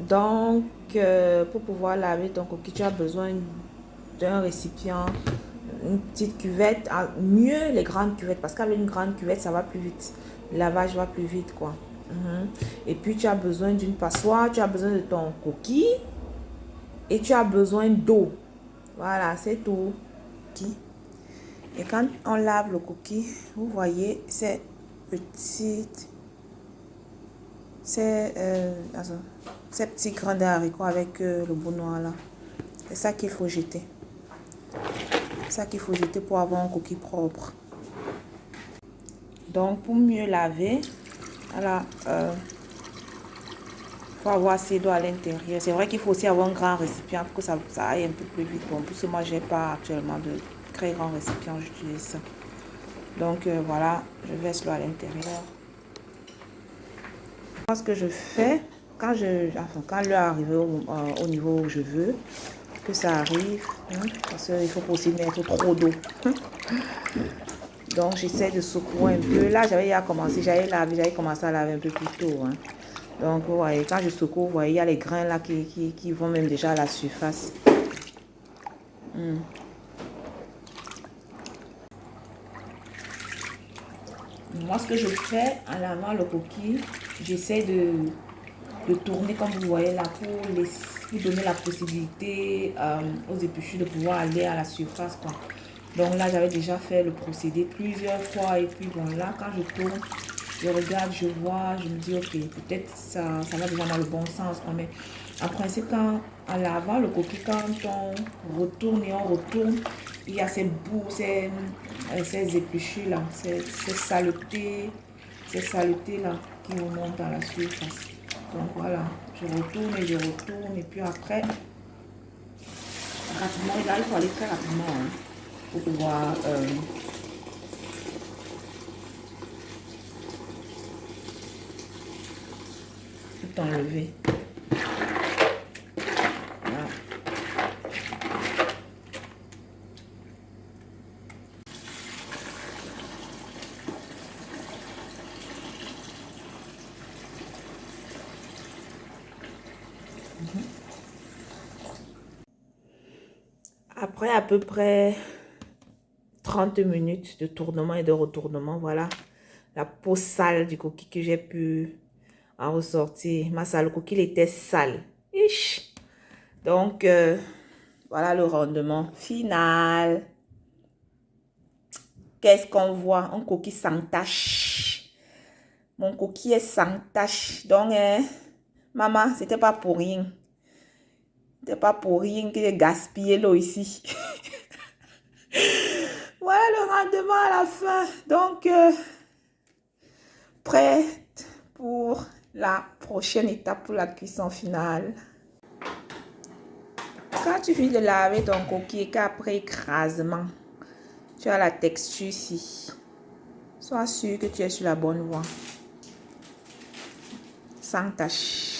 Donc, pour pouvoir laver ton coquille, tu as besoin d'un récipient, une petite cuvette, mieux les grandes cuvettes, parce qu'avec une grande cuvette, ça va plus vite. Le lavage va plus vite, quoi. Et puis, tu as besoin d'une passoire, tu as besoin de ton coquille et tu as besoin d'eau. Voilà, c'est tout. Et quand on lave le coquille, vous voyez ces petites, ces petits grains de haricots avec le bout noir là. C'est ça qu'il faut jeter. C'est ça qu'il faut jeter pour avoir un coquille propre. Donc, pour mieux laver, voilà, faut avoir assez d'eau à l'intérieur. C'est vrai qu'il faut aussi avoir un grand récipient pour que ça aille un peu plus vite. Bon, puisque moi, j'ai pas actuellement de très grand récipient, j'utilise ça. Donc, voilà, je verse l'eau à l'intérieur. Ce que je fais, quand l'eau arrive au niveau où je veux, que ça arrive, parce qu'il faut pas aussi mettre trop d'eau. Donc, j'essaie de secouer un peu. Là, j'avais commencé à laver un peu plus tôt. Donc, vous voyez, quand je secoue, vous voyez, il y a les grains là qui vont même déjà à la surface. Moi, ce que je fais en lavant le coquille, j'essaie de tourner comme vous voyez là pour donner la possibilité aux épluchures de pouvoir aller à la surface, quoi. Donc là, j'avais déjà fait le procédé plusieurs fois et puis bon, là, quand je tourne, je regarde, je vois, je me dis, ok, peut-être ça va déjà dans le bon sens. Mais en principe, en lavant le coquille, quand on retourne et on retourne, il y a ces bouts, ces épluchures-là, ces saletés là qui remontent à la surface. Donc voilà, je retourne et puis après, rapidement, là, il faut aller très rapidement pour pouvoir tout enlever. Voilà. Après à peu près 30 minutes de tournement et de retournement, voilà la peau sale du coquille que j'ai pu en ressortir. Le coquille était sale. Ish. Donc, voilà le rendement final. Qu'est-ce qu'on voit? Un coquille sans tache. Mon coquille est sans tache. Donc, maman, c'était pas pour rien. C'était pas pour rien que j'ai gaspillé l'eau ici. Voilà le rendement à la fin. Donc, prête pour la prochaine étape pour la cuisson finale. Quand tu finis de laver ton coquille et qu'après écrasement, tu as la texture ici, sois sûr que tu es sur la bonne voie. Sans tache.